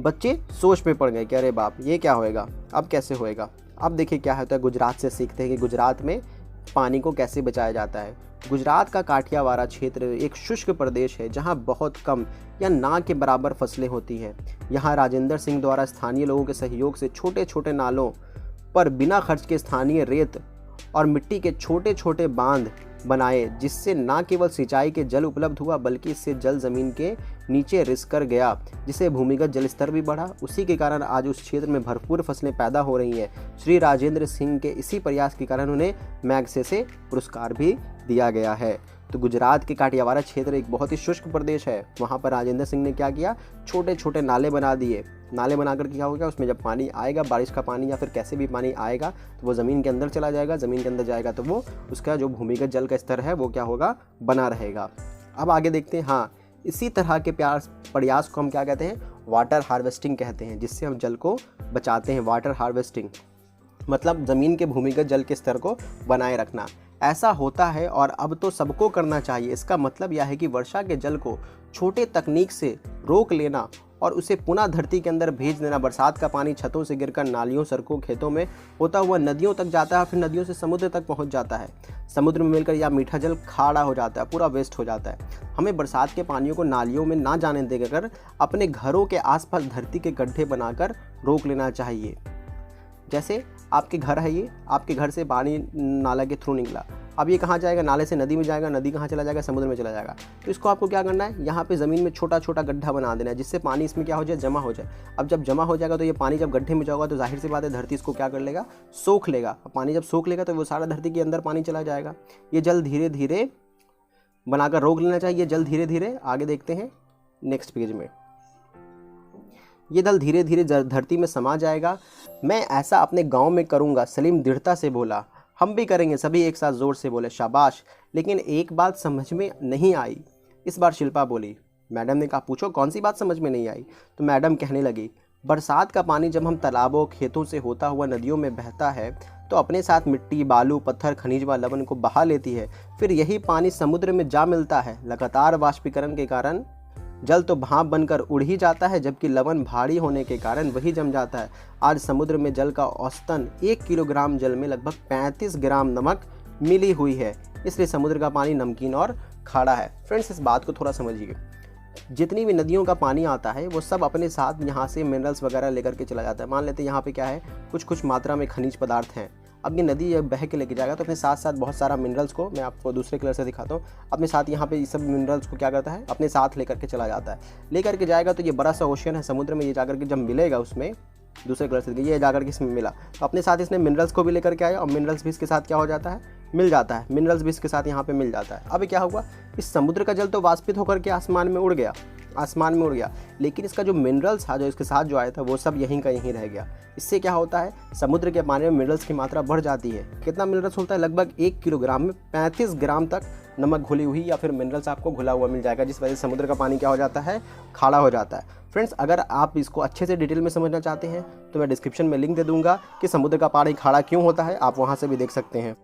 बच्चे सोच में पड़ गए कि अरे बाप, ये क्या होएगा, अब कैसे होएगा। अब देखिए क्या होता है, गुजरात से सीखते हैं कि गुजरात में पानी को कैसे बचाया जाता है। गुजरात का काठियावाड़ क्षेत्र एक शुष्क प्रदेश है जहां बहुत कम या ना के बराबर फसलें होती हैं। यहां राजेंद्र सिंह द्वारा स्थानीय लोगों के सहयोग से छोटे छोटे नालों पर बिना खर्च के स्थानीय रेत और मिट्टी के छोटे छोटे बांध बनाए, जिससे न केवल सिंचाई के जल उपलब्ध हुआ बल्कि इससे जल जमीन के नीचे रिस कर गया, जिससे भूमिगत जल स्तर भी बढ़ा। उसी के कारण आज उस क्षेत्र में भरपूर फसलें पैदा हो रही हैं। श्री राजेंद्र सिंह के इसी प्रयास के कारण उन्हें मैग्सेसे पुरस्कार भी दिया गया है। तो गुजरात के काठियावाड़ क्षेत्र एक बहुत ही शुष्क प्रदेश है। वहाँ पर राजेंद्र सिंह ने क्या किया, छोटे छोटे नाले बना दिए। नाले बनाकर क्या हो गया, उसमें जब पानी आएगा, बारिश का पानी या फिर कैसे भी पानी आएगा तो वो ज़मीन के अंदर चला जाएगा। ज़मीन के अंदर जाएगा तो वो उसका जो भूमिगत जल का स्तर है वो क्या होगा, बना रहेगा। अब आगे देखते हैं। हाँ, इसी तरह के प्रयास को हम क्या कहते हैं, वाटर हार्वेस्टिंग कहते हैं, जिससे हम जल को बचाते हैं। वाटर हार्वेस्टिंग मतलब ज़मीन के भूमिगत जल के स्तर को बनाए रखना। ऐसा होता है और अब तो सबको करना चाहिए। इसका मतलब यह है कि वर्षा के जल को छोटे तकनीक से रोक लेना और उसे पुनः धरती के अंदर भेज देना। बरसात का पानी छतों से गिरकर नालियों, सड़कों, खेतों में होता हुआ नदियों तक जाता है, फिर नदियों से समुद्र तक पहुंच जाता है। समुद्र में मिलकर यह मीठा जल खारा हो जाता है, पूरा वेस्ट हो जाता है। हमें बरसात के पानियों को नालियों में ना जाने देकर अपने घरों के आसपास धरती के गड्ढे बनाकर रोक लेना चाहिए। जैसे आपके घर है, ये आपके घर से पानी नाला के थ्रू निकला, अब ये कहाँ जाएगा, नाले से नदी में जाएगा, नदी कहाँ चला जाएगा, समुद्र में चला जाएगा। तो इसको आपको क्या करना है, यहाँ पे ज़मीन में छोटा छोटा गड्ढा बना देना है, जिससे पानी इसमें क्या हो जाए, जमा हो जाए। अब जब जमा हो जाएगा तो ये पानी जब गड्ढे में जाएगा तो जाहिर सी बात है धरती इसको क्या कर लेगा, सोख लेगा। पानी जब सोख लेगा तो वो सारा धरती के अंदर पानी चला जाएगा। ये जल धीरे धीरे बनाकर रोक लेना चाहिए, जल धीरे धीरे। आगे देखते हैं नेक्स्ट पेज में। ये जल धीरे धीरे धरती में समा जाएगा। मैं ऐसा अपने गांव में करूंगा, सलीम दृढ़ता से बोला। हम भी करेंगे, सभी एक साथ जोर से बोले। शाबाश। लेकिन एक बात समझ में नहीं आई। इस बार शिल्पा बोली। मैडम ने कहा, पूछो कौन सी बात समझ में नहीं आई। तो मैडम कहने लगी, बरसात का पानी जब हम तालाबों, खेतों से होता हुआ नदियों में बहता है तो अपने साथ मिट्टी, बालू, पत्थर, खनिज व लवण को बहा लेती है। फिर यही पानी समुद्र में जा मिलता है। लगातार वाष्पीकरण के कारण जल तो भाप बनकर उड़ ही जाता है, जबकि लवण भारी होने के कारण वही जम जाता है। आज समुद्र में जल का औसतन 1 किलोग्राम जल में लगभग 35 ग्राम नमक मिली हुई है। इसलिए समुद्र का पानी नमकीन और खारा है। फ्रेंड्स, इस बात को थोड़ा समझिए। जितनी भी नदियों का पानी आता है वो सब अपने साथ यहाँ से मिनरल्स वगैरह लेकर के चला जाता है। मान लेते हैं यहाँ पे क्या है, कुछ मात्रा में खनिज पदार्थ हैं। अब ये नदी बह के लेके जाएगा तो अपने साथ साथ बहुत सारा मिनरल्स को, मैं आपको दूसरे कलर से दिखाता हूँ, अपने साथ यहाँ पे ये सब मिनरल्स को क्या करता है, अपने साथ लेकर के चला जाता है। लेकर के जाएगा तो ये बड़ा सा ओशियन है समुद्र में, ये जाकर के जब मिलेगा उसमें दूसरे कलर से, ये जाकर के इसमें मिला तो अपने साथ इसने मिनरल्स को भी लेकर के आया और मिनरल्स भी इसके साथ क्या हो जाता है, मिल जाता है। मिनरल्स भी इसके साथ यहाँ पे मिल जाता है। अब क्या हुआ, इस समुद्र का जल तो वाष्पित होकर के आसमान में उड़ गया, लेकिन इसका जो मिनरल्स था जो इसके साथ जो आया था वो सब यहीं का यहीं रह गया। इससे क्या होता है, समुद्र के पानी में मिनरल्स की मात्रा बढ़ जाती है। कितना मिनरल्स होता है, लगभग 1 किलोग्राम में 35 ग्राम तक नमक घुली हुई या फिर मिनरल्स आपको घुला हुआ मिल जाएगा, जिस वजह से समुद्र का पानी क्या हो जाता है, खारा हो जाता है। फ्रेंड्स, अगर आप इसको अच्छे से डिटेल में समझना चाहते हैं तो मैं डिस्क्रिप्शन में लिंक दे दूंगा कि समुद्र का पानी खारा क्यों होता है, आप वहाँ से भी देख सकते हैं।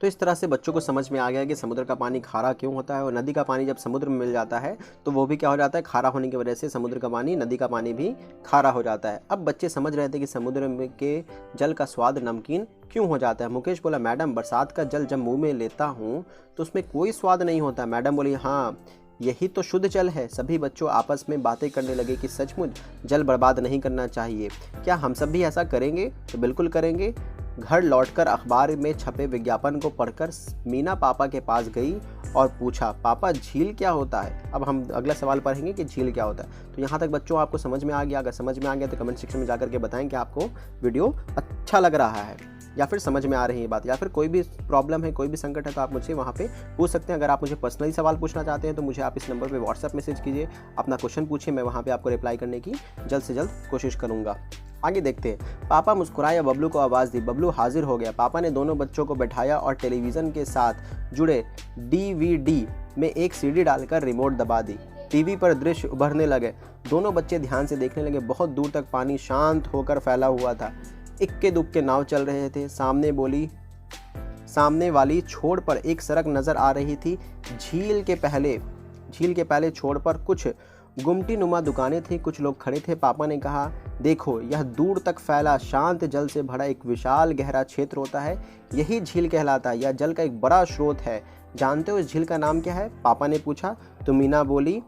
तो इस तरह से बच्चों को समझ में आ गया कि समुद्र का पानी खारा क्यों होता है, और नदी का पानी जब समुद्र में मिल जाता है तो वो भी क्या हो जाता है, खारा होने की वजह से समुद्र का पानी, नदी का पानी भी खारा हो जाता है। अब बच्चे समझ रहे थे कि समुद्र में के जल का स्वाद नमकीन क्यों हो जाता है। मुकेश बोला, मैडम बरसात का जल जब मुँह में लेता हूँ तो उसमें कोई स्वाद नहीं होता। मैडम बोली, हाँ यही तो शुद्ध जल है। सभी बच्चों आपस में बातें करने लगे कि सचमुच जल बर्बाद नहीं करना चाहिए। क्या हम सब भी ऐसा करेंगे? तो बिल्कुल करेंगे। घर लौटकर अखबार में छपे विज्ञापन को पढ़कर मीना पापा के पास गई और पूछा, पापा झील क्या होता है? अब हम अगला सवाल पढ़ेंगे कि झील क्या होता है। तो यहाँ तक बच्चों आपको समझ में आ गया? अगर समझ में आ गया तो कमेंट सेक्शन में जाकर के बताएं कि आपको वीडियो अच्छा लग रहा है या फिर समझ में आ रही है बात, या फिर कोई भी प्रॉब्लम है, कोई भी संकट है तो आप मुझे वहाँ पे पूछ सकते हैं। अगर आप मुझे पर्सनली सवाल पूछना चाहते हैं तो मुझे आप इस नंबर पे व्हाट्सएप मैसेज कीजिए, अपना क्वेश्चन पूछिए, मैं वहाँ पे आपको रिप्लाई करने की जल्द से जल्द कोशिश करूँगा। आगे देखते हैं। पापा मुस्कुराए, बबलू को आवाज़ दी। बबलू हाजिर हो गया। पापा ने दोनों बच्चों को बैठाया और टेलीविज़न के साथ जुड़े डीवीडी में एक सीडी डालकर रिमोट दबा दी। टीवी पर दृश्य उभरने लगे। दोनों बच्चे ध्यान से देखने लगे। बहुत दूर तक पानी शांत होकर फैला हुआ था। इक्के दुक्के नाव चल रहे थे। सामने वाली छोर पर एक सड़क नजर आ रही थी। झील के पहले छोर पर कुछ गुमटी नुमा दुकानें थी। कुछ लोग खड़े थे। पापा ने कहा, देखो यह दूर तक फैला शांत जल से भरा एक विशाल गहरा क्षेत्र होता है, यही झील कहलाता है। यह जल का एक बड़ा स्रोत है। जानते हो इस झील का नाम क्या है? पापा ने पूछा। तो मीना बोली,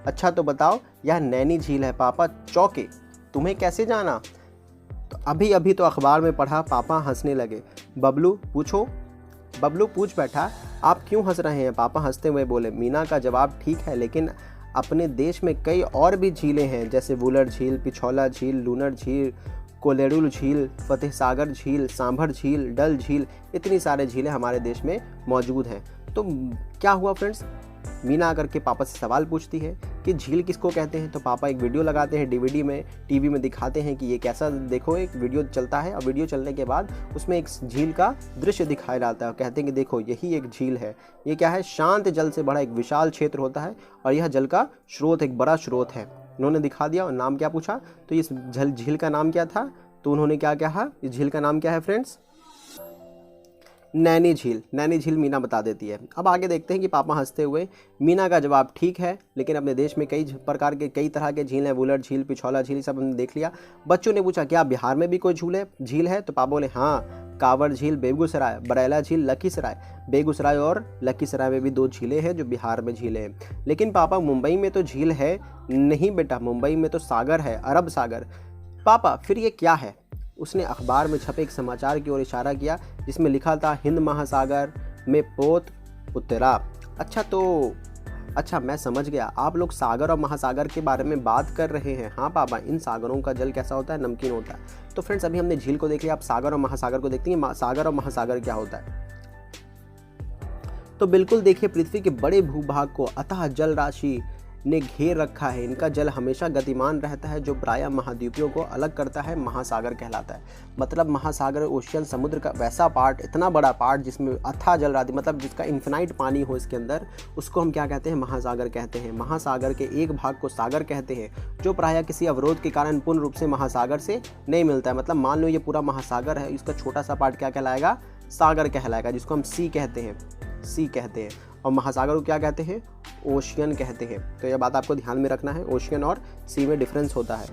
अच्छा तो बताओ। यह नैनी झील है। पापा चौंके। तुम्हें कैसे जाना? तो अभी तो अखबार में पढ़ा। पापा हंसने लगे। बबलू पूछ बैठा, आप क्यों हंस रहे हैं? पापा हंसते हुए बोले। मीना का जवाब ठीक है, लेकिन अपने देश में कई और भी झीलें हैं, जैसे वुलर झील, पिछौला झील, लूनर झील, कोलेरुल झील, फतेह सागर झील, सांभर झील, डल झील, इतनी सारे झीलें हमारे देश में मौजूद हैं। तो क्या हुआ फ्रेंड्स, मीना आकर के पापा से सवाल पूछती है कि झील किसको कहते हैं। तो पापा एक वीडियो लगाते हैं डीवीडी में, टीवी में दिखाते हैं कि ये कैसा, देखो एक वीडियो चलता है और वीडियो चलने के बाद उसमें एक झील का दृश्य दिखाया जाता है और कहते हैं कि देखो यही एक झील है। ये क्या है? शांत जल से बड़ा एक विशाल क्षेत्र होता है और यह जल का स्रोत, एक बड़ा स्रोत है। उन्होंने दिखा दिया और नाम क्या पूछा, तो इस झील का नाम क्या था? तो उन्होंने क्या कहा, इस झील का नाम क्या है फ्रेंड्स? नैनी झील मीना बता देती है। अब आगे देखते हैं कि पापा हंसते हुए, मीना का जवाब ठीक है, लेकिन अपने देश में कई तरह के झील हैं, वुलर झील, पिछौला झील, सब हमने देख लिया। बच्चों ने पूछा, क्या बिहार में भी कोई झील है? तो पापा बोले, हाँ, कांवड़ झील बेगूसराय, बरैला झील लखीसराय। बेगूसराय और लखीसराय में भी 2 झीलें हैं जो बिहार में झीलें हैं। लेकिन पापा मुंबई में तो झील है। नहीं बेटा, मुंबई में तो सागर है, अरब सागर। पापा फिर ये क्या है? उसने अखबार में छपे एक समाचार की ओर इशारा किया जिसमें लिखा था, हिंद महासागर में पोत उत्तरा। अच्छा मैं समझ गया, आप लोग सागर और महासागर के बारे में बात कर रहे हैं। हाँ पापा, इन सागरों का जल कैसा होता है? नमकीन होता है। तो फ्रेंड्स, अभी हमने झील को देख लिया, आप सागर और महासागर को देखते हैं। सागर और महासागर क्या होता है? तो बिल्कुल देखिए, पृथ्वी के बड़े भूभाग को अथाह जल राशि ने घेर रखा है। इनका जल हमेशा गतिमान रहता है, जो प्रायः महाद्वीपों को अलग करता है, महासागर कहलाता है। मतलब महासागर, ओशियन, समुद्र का वैसा पार्ट, इतना बड़ा पार्ट जिसमें अथाह जल राशि, मतलब जिसका इन्फिनाइट पानी हो इसके अंदर, उसको हम क्या कहते हैं? महासागर कहते हैं। महासागर के एक भाग को सागर कहते हैं, जो प्रायः किसी अवरोध के कारण पूर्ण रूप से महासागर से नहीं मिलता है। मतलब मान लो ये पूरा महासागर है, इसका छोटा सा पार्ट क्या कहलाएगा? सागर कहलाएगा, जिसको हम सी कहते हैं। और महासागर को क्या कहते हैं? ओशियन कहते हैं। तो यह बात आपको ध्यान में रखना है, ओशियन और सी में डिफरेंस होता है।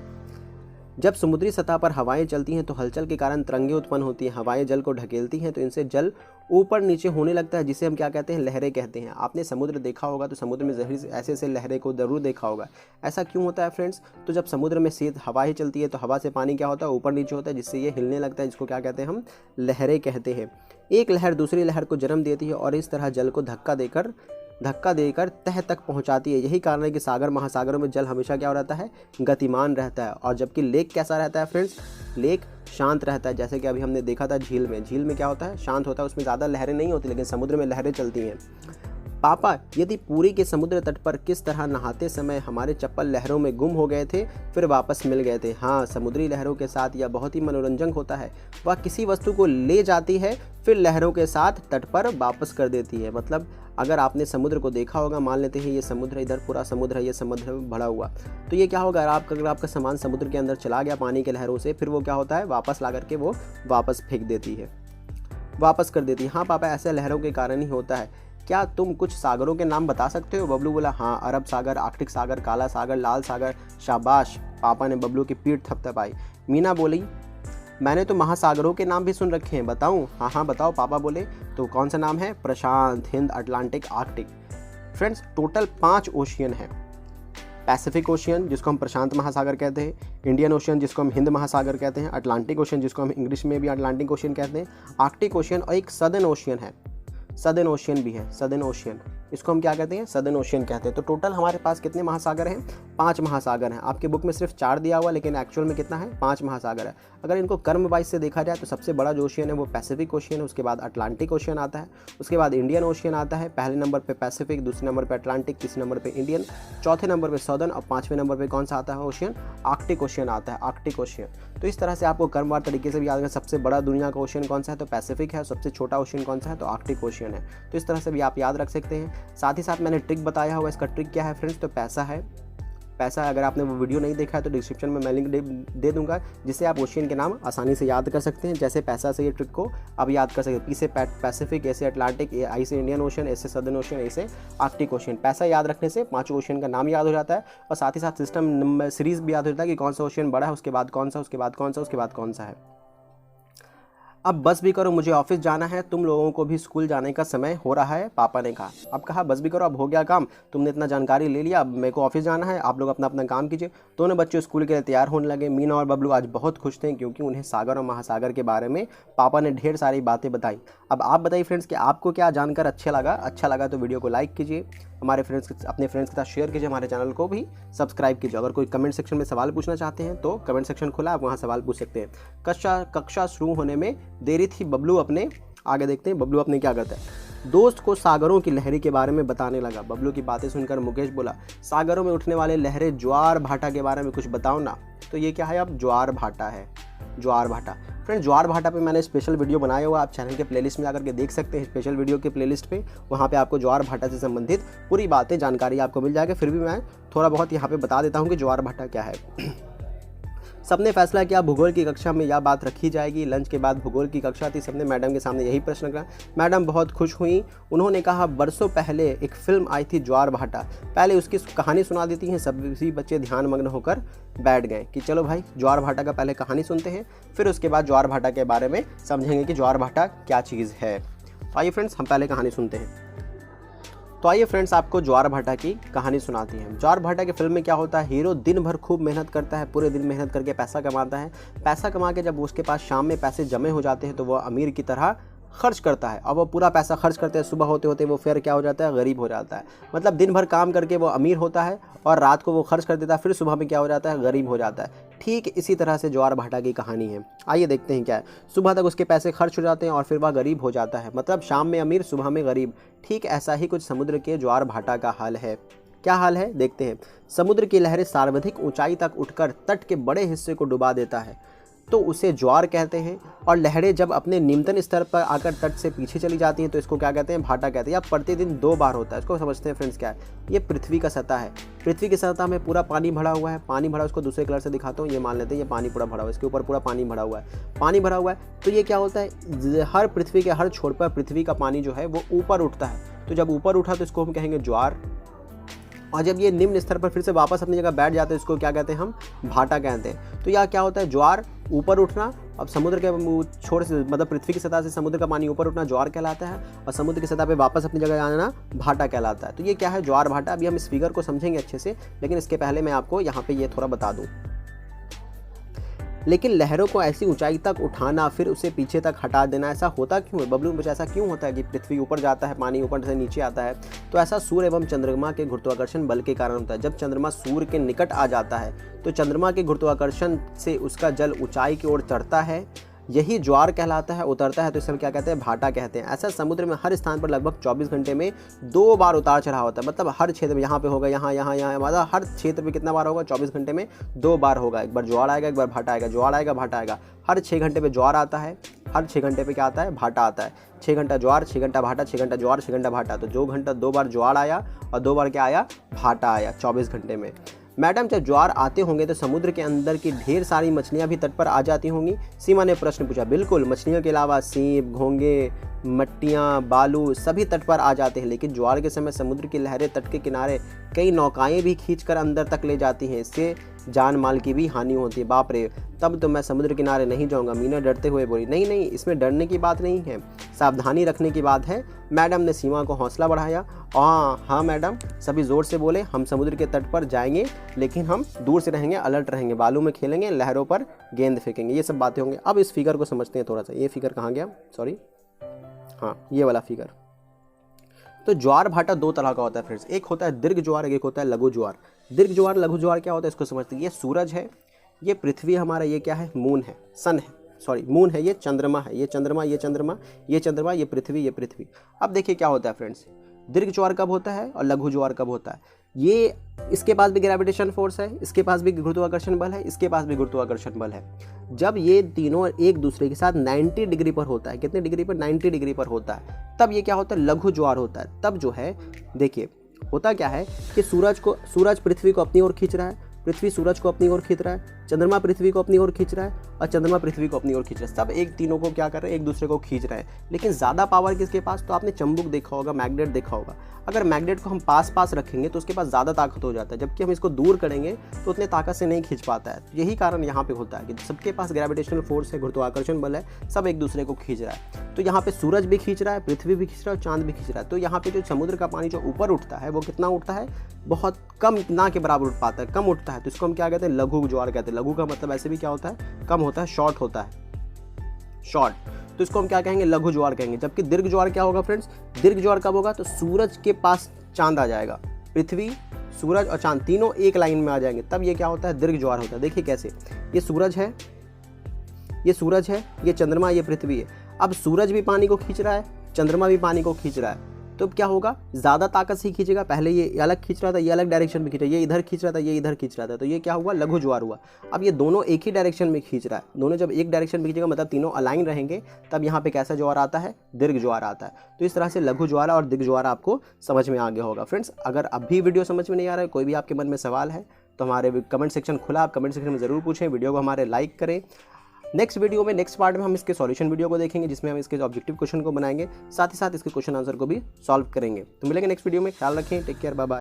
जब समुद्री सतह पर हवाएं चलती हैं तो हलचल के कारण तरंगें उत्पन्न होती हैं। हवाएं जल को ढकेलती हैं तो इनसे जल ऊपर नीचे होने लगता है, जिसे हम क्या कहते हैं, लहरें कहते हैं। आपने समुद्र देखा होगा तो समुद्र में जहरी ऐसे ऐसे लहरें को ज़रूर देखा होगा। ऐसा क्यों होता है फ्रेंड्स? तो जब समुद्र में शीत हवा ही चलती है तो हवा से पानी क्या होता है, ऊपर नीचे होता है, जिससे ये हिलने लगता है, जिसको क्या कहते हैं, हम लहरें कहते हैं। एक लहर दूसरी लहर को जन्म देती है और इस तरह जल को धक्का देकर तह तक पहुंचाती है। यही कारण है कि सागर महासागरों में जल हमेशा क्या रहता है, गतिमान रहता है। और जबकि लेक कैसा रहता है फ्रेंड्स? लेक शांत रहता है। जैसे कि अभी हमने देखा था झील में क्या होता है, शांत होता है, उसमें ज़्यादा लहरें नहीं होती, लेकिन समुद्र में लहरें चलती हैं। पापा, यदि पुरी के समुद्र तट पर किस तरह नहाते समय हमारे चप्पल लहरों में गुम हो गए थे फिर वापस मिल गए थे। हाँ, समुद्री लहरों के साथ यह बहुत ही मनोरंजक होता है। वह किसी वस्तु को ले जाती है फिर लहरों के साथ तट पर वापस कर देती है। मतलब अगर आपने समुद्र को देखा होगा, मान लेते हैं ये समुद्र, इधर पूरा समुद्र है, ये समुद्र में भरा हुआ, तो ये क्या होगा, अगर आपका सामान समुद्र के अंदर चला गया पानी के लहरों से, फिर वो क्या होता है, वापस ला करके वो वापस फेंक देती है, वापस कर देती है। हाँ पापा, ऐसे लहरों के कारण ही होता है। क्या तुम कुछ सागरों के नाम बता सकते हो? बबलू बोला हाँ, अरब सागर, आर्कटिक सागर, काला सागर, लाल सागर। शाबाश, पापा ने बबलू की पीठ थपथपाई। मीना बोली मैंने तो महासागरों के नाम भी सुन रखे हैं, बताऊं? हाँ हाँ बताओ, पापा बोले। तो कौन सा नाम है? प्रशांत, हिंद, Atlantic, Arctic. Friends, total 5 ocean है। पैसिफिक ओशियन, जिसको हम प्रशांत महासागर कहते हैं, इंडियन ओशियन, जिसको हम हिंद महासागर कहते हैं, अटलांटिक ओशियन, जिसको हम इंग्लिश में भी अटलांटिक ओशियन कहते हैं, आर्कटिक ओशियन, और एक सदर्न ओशियन है, सदर्न ओशियन भी है, सदर्न ओशियन, इसको हम क्या कहते हैं, सदर्न ओशियन कहते हैं। तो टोटल हमारे पास कितने महासागर हैं? 5 महासागर हैं। आपके बुक में सिर्फ 4 दिया हुआ, लेकिन एक्चुअल में कितना है? 5 महासागर है। अगर इनको क्रम वाइज से देखा जाए तो सबसे बड़ा जो ओशियन है वो पैसिफिक ओशियन है, उसके बाद अटलांटिक ओशियन आता है, उसके बाद इंडियन ओशियन आता है, पहले नंबर पे पैसिफिक, दूसरे नंबर पे अटलांटिक, तीसरे नंबर पे इंडियन, चौथे नंबर पे सदर्न, और 5वें नंबर पे कौन सा आता है ओशियन? आर्कटिक ओशियन आता है, आर्कटिक ओशियन। तो इस तरह से आपको क्रमवार तरीके से भी याद रखना, सबसे बड़ा दुनिया का ओशियन कौन सा है तो पैसिफिक है, सबसे छोटा ओशियन कौन सा है तो आर्कटिक ओशियन है। तो इस तरह से भी आप याद रख सकते हैं। साथ ही साथ मैंने ट्रिक बताया हुआ, इसका ट्रिक क्या है फ्रेंड्स? तो पैसा है। पैसा, अगर आपने वो वीडियो नहीं देखा है तो डिस्क्रिप्शन में मैं लिंक दे दूंगा, जिससे आप ओशियन के नाम आसानी से याद कर सकते हैं। जैसे पैसा से ये ट्रिक को आप याद कर सकते हैं, पी से पैसिफिक, ऐसे अटलांटिक, आई से इंडियन ओशियन, ऐसे सदर्न ओशियन, ऐसे आर्कटिक ओशियन। पैसा याद रखने से 5 ओशियन का नाम याद हो जाता है, और साथ ही साथ सिस्टम नंबर सीरीज भी याद हो जाता है कि कौन सा ओशियन बड़ा है, उसके बाद कौन सा, उसके बाद कौन सा, उसके बाद कौन सा है। अब बस भी करो, मुझे ऑफिस जाना है, तुम लोगों को भी स्कूल जाने का समय हो रहा है, पापा ने कहा। अब कहा बस भी करो, अब हो गया काम, तुमने इतना जानकारी ले लिया, अब मेरे को ऑफिस जाना है, आप लोग अपना अपना काम कीजिए। दोनों बच्चे स्कूल के लिए तैयार होने लगे। मीना और बबलू आज बहुत खुश थे, क्योंकि उन्हें सागर और महासागर के बारे में पापा ने ढेर सारी बातें बताई। अब आप बताइए फ्रेंड्स कि आपको क्या जानकर अच्छा लगा तो वीडियो को लाइक कीजिए, हमारे अपने फ्रेंड्स के साथ शेयर कीजिए, हमारे चैनल को भी सब्सक्राइब कीजिए। अगर कोई कमेंट सेक्शन में सवाल पूछना चाहते हैं तो कमेंट सेक्शन खुला, आप वहाँ सवाल पूछ सकते हैं। कक्षा शुरू होने में देरी थी, बबलू अपने आगे देखते हैं बबलू अपने क्या करता है। दोस्त को सागरों की लहरी के बारे में बताने लगा। बबलू की बातें सुनकर मुकेश बोला, सागरों में उठने वाले लहरें ज्वार भाटा के बारे में कुछ बताओ ना। तो ये क्या है? अब ज्वार भाटा है, ज्वार भाटा। फ्रेंड, ज्वार भाटा पे मैंने स्पेशल वीडियो बनाया हुआ, आप चैनल के प्लेलिस्ट में आकर के देख सकते हैं, स्पेशल वीडियो के प्लेलिस्ट पे, वहाँ पे आपको ज्वार भाटा से संबंधित पूरी बातें, जानकारी आपको मिल जाएगी। फिर भी मैं थोड़ा बहुत यहाँ पे बता देता हूँ कि ज्वार भाटा क्या है। सबने फैसला किया भूगोल की कक्षा में यह बात रखी जाएगी। लंच के बाद भूगोल की कक्षा थी, सबने मैडम के सामने यही प्रश्न करा। मैडम बहुत खुश हुई, उन्होंने कहा बरसों पहले एक फिल्म आई थी ज्वार भाटा, पहले उसकी कहानी सुना देती हैं। सभी बच्चे ध्यान मग्न होकर बैठ गए कि चलो भाई ज्वार भाटा का पहले कहानी सुनते हैं, फिर उसके बाद ज्वार भाटा के बारे में समझेंगे कि ज्वार भाटा क्या चीज़ है। तो आइए फ्रेंड्स, हम पहले कहानी सुनते हैं। तो आइए फ्रेंड्स, आपको ज्वार भाटा की कहानी सुनाती हैं। ज्वार भाटा के फिल्म में क्या होता है, हीरो दिन भर खूब मेहनत करता है, पूरे दिन मेहनत करके पैसा कमाता है। पैसा कमा के जब उसके पास शाम में पैसे जमे हो जाते हैं तो वह अमीर की तरह खर्च करता है। और वो पूरा पैसा खर्च करते हैं, सुबह होते होते वो फिर क्या हो जाता है, गरीब हो जाता है। मतलब दिन भर काम करके वो अमीर होता है और रात को वो खर्च कर देता है, फिर सुबह में क्या हो जाता है, गरीब हो जाता है। ठीक इसी तरह से ज्वार भाटा की कहानी है। आइए देखते हैं क्या है। सुबह तक उसके पैसे खर्च हो जाते हैं और फिर वह गरीब हो जाता है। मतलब शाम में अमीर, सुबह में गरीब। ठीक ऐसा ही कुछ समुद्र के ज्वार भाटा का हाल है। क्या हाल है देखते हैं। समुद्र की लहरें सर्वाधिक ऊंचाई तक उठकर तट के बड़े हिस्से को डुबा देता है तो उसे ज्वार कहते हैं, और लहरें जब अपने निम्नतम स्तर पर आकर तट से पीछे चली जाती हैं तो इसको क्या कहते हैं, भाटा कहते हैं। या प्रतिदिन 2 बार होता है। इसको समझते हैं फ्रेंड्स क्या है। ये पृथ्वी का सतह है। पृथ्वी की सतह में पूरा पानी भरा हुआ है। पानी भरा, उसको दूसरे कलर से दिखाता हूँ। ये मान लेते हैं ये पानी पूरा भरा हुआ है, इसके ऊपर पूरा पानी भरा हुआ है। पानी भरा हुआ है तो ये क्या होता है, हर पृथ्वी के हर छोर पर पृथ्वी का पानी जो है वो ऊपर उठता है। तो जब ऊपर उठा तो इसको हम कहेंगे ज्वार। और जब ये निम्न स्तर पर फिर से वापस अपनी जगह बैठ जाते हैं, इसको क्या कहते हैं हम, भाटा कहते हैं। तो यह क्या होता है, ज्वार ऊपर उठना। अब समुद्र के छोर से मतलब पृथ्वी की सतह से समुद्र का पानी ऊपर उठना ज्वार कहलाता है, और समुद्र की सतह पे वापस अपनी जगह आना भाटा कहलाता है। तो ये क्या है, ज्वार भाटा। अभी हम इस फिगर को समझेंगे अच्छे से, लेकिन इसके पहले मैं आपको यहाँ पे ये थोड़ा बता दूँ। लेकिन लहरों को ऐसी ऊंचाई तक उठाना फिर उसे पीछे तक हटा देना, ऐसा होता क्यों है बबलू मुझे, ऐसा क्यों होता है कि पृथ्वी ऊपर जाता है, पानी ऊपर से नीचे आता है? तो ऐसा सूर्य एवं चंद्रमा के गुरुत्वाकर्षण बल के कारण होता है। जब चंद्रमा सूर्य के निकट आ जाता है तो चंद्रमा के गुरुत्वाकर्षण से उसका जल ऊंचाई की ओर चढ़ता है, यही ज्वार कहलाता है। उतरता है तो इसे क्या कहते हैं, भाटा कहते हैं। ऐसा समुद्र में हर स्थान पर लगभग 24 घंटे में 2 बार उतार चढ़ाव होता है। मतलब हर क्षेत्र में, यहाँ पे होगा, यहाँ यहाँ यहाँ, मतलब हर क्षेत्र में कितना बार होगा, 24 घंटे में 2 बार होगा। एक बार ज्वार आएगा, एक बार भाटा आएगा, ज्वार आएगा, भाटा आएगा। हर 6 घंटे पे ज्वार आता है, हर 6 घंटे पे क्या आता है, भाटा आता है। 6 घंटा ज्वार, 6 घंटा भाटा, 6 घंटा ज्वार, 6 घंटा भाटा। तो 2 घंटा 2 बार ज्वार आया और 2 बार क्या आया, भाटा आया 24 घंटे में। मैडम जब ज्वार आते होंगे तो समुद्र के अंदर की ढेर सारी मछलियां भी तट पर आ जाती होंगी? सीमा ने प्रश्न पूछा। बिल्कुल, मछलियों के अलावा सीप, घोंगे, मट्टियाँ, बालू सभी तट पर आ जाते हैं। लेकिन ज्वार के समय समुद्र की लहरें तट के किनारे कई नौकाएं भी खींचकर अंदर तक ले जाती हैं। इससे जान माल की भी हानि होती है। बाप रे, तब तो मैं समुद्र किनारे नहीं जाऊंगा, मीना डरते हुए बोली। नहीं नहीं, इसमें डरने की बात नहीं है, सावधानी रखने की बात है। मैडम ने सीमा को हौसला बढ़ाया। हाँ मैडम, सभी जोर से बोले। हम समुद्र के तट पर जाएंगे, लेकिन हम दूर से रहेंगे, अलर्ट रहेंगे, बालू में खेलेंगे, लहरों पर गेंद फेंकेंगे, ये सब बातें होंगी। अब इस फिगर को समझते हैं थोड़ा सा। ये फिगर कहाँ गया, सॉरी, हाँ ये वाला फिगर। तो ज्वार भाटा 2 तरह का होता है फ्रेंड्स। एक होता है दीर्घ ज्वार, एक होता है लघु ज्वार। दीर्घ ज्वार, लघु ज्वार क्या होता है इसको समझते हैं। ये सूरज है, ये पृथ्वी हमारा, ये क्या है, मून है, सन है, सॉरी मून है, ये चंद्रमा है, ये चंद्रमा, ये चंद्रमा, ये चंद्रमा, ये पृथ्वी, ये पृथ्वी। अब देखिए क्या होता है फ्रेंड्स, दीर्घ ज्वार कब होता है और लघु ज्वार कब होता है। ये इसके पास भी ग्रेविटेशन फोर्स है, इसके पास भी गुरुत्वाकर्षण बल है, इसके पास भी गुरुत्वाकर्षण बल है। जब ये तीनों एक दूसरे के साथ 90 डिग्री पर होता है, कितने डिग्री पर, 90 डिग्री पर होता है, तब ये क्या होता है, लघु ज्वार होता है। तब जो है देखिए होता क्या है कि सूरज पृथ्वी को अपनी ओर खींच रहा है, पृथ्वी सूरज को अपनी ओर खींच रहा है, चंद्रमा पृथ्वी को अपनी ओर खींच रहा है, और चंद्रमा पृथ्वी को अपनी ओर खींच रहा है। सब एक तीनों को क्या कर रहे हैं, एक दूसरे को खींच रहे हैं। लेकिन ज़्यादा पावर किसके पास, तो आपने चंबुक देखा होगा, मैग्नेट देखा होगा। अगर मैग्नेट को हम पास रखेंगे तो उसके पास ज़्यादा ताकत हो जाता है, जबकि हम इसको दूर करेंगे तो उतने ताकत से नहीं खींच पाता है। यही कारण यहाँ पे होता है कि सबके पास ग्रेविटेशनल फोर्स है, गुरुत्वाकर्षण बल है, सब एक दूसरे को खींच रहा है। तो यहाँ पे सूरज भी खींच रहा है, पृथ्वी भी खींच रहा है, चांद भी खींच रहा है। तो यहाँ पे जो समुद्र का पानी जो ऊपर उठता है वो कितना उठता है, बहुत कम, ना के बराबर उठ पाता है, कम उठता है। तो इसको हम क्या कहते हैं, लघु ज्वार कहते हैं। लघु का मतलब ऐसे भी क्या होता है, कम होता है, शॉर्ट होता है, शॉर्ट। तो इसको हम क्या कहेंगे, लघु ज्वार कहेंगे। जबकि दीर्घ ज्वार क्या होगा फ्रेंड्स, दीर्घ ज्वार कब होगा, तो सूरज के पास चांद आ जाएगा, पृथ्वी, सूरज और चांद तीनों एक लाइन में आ जाएंगे, तब ये क्या होता है, दीर्घ ज्वार होता है। देखिए कैसे, ये सूरज है, ये सूरज है, ये चंद्रमा, ये पृथ्वी है। अब सूरज भी पानी को खींच रहा है, चंद्रमा भी पानी को खींच रहा है, तो क्या होगा, ज़्यादा ताकत से ही खींचेगा। पहले ये अलग खींच रहा था, ये अलग डायरेक्शन में खींच रहा है, ये इधर खींच रहा था, ये इधर खींच रहा था, तो ये क्या हुआ, लघु ज्वार हुआ। अब ये दोनों एक ही डायरेक्शन में खींच रहा है, दोनों जब एक डायरेक्शन में खींचेगा मतलब तीनों अलाइन रहेंगे, तब यहाँ पे कैसा ज्वार आता है, दीर्घ ज्वार आता है। तो इस तरह से लघु ज्वार और दीर्घ ज्वार आपको समझ में आ गया होगा फ्रेंड्स। अगर अभी वीडियो समझ में नहीं आ रहा है, कोई भी आपके मन में सवाल है, तो हमारे कमेंट सेक्शन खुला, आप कमेंट सेक्शन में ज़रूर पूछें। वीडियो को हमारे लाइक करें। नेक्स्ट वीडियो में, नेक्स्ट पार्ट में हम इसके सॉल्यूशन वीडियो को देखेंगे, जिसमें हम इसके ऑब्जेक्टिव क्वेश्चन को बनाएंगे, साथ ही साथ इसके क्वेश्चन आंसर को भी सॉल्व करेंगे। तो मिलेंगे नेक्स्ट वीडियो में, ख्याल रखें, टेक केयर, बाय बाय।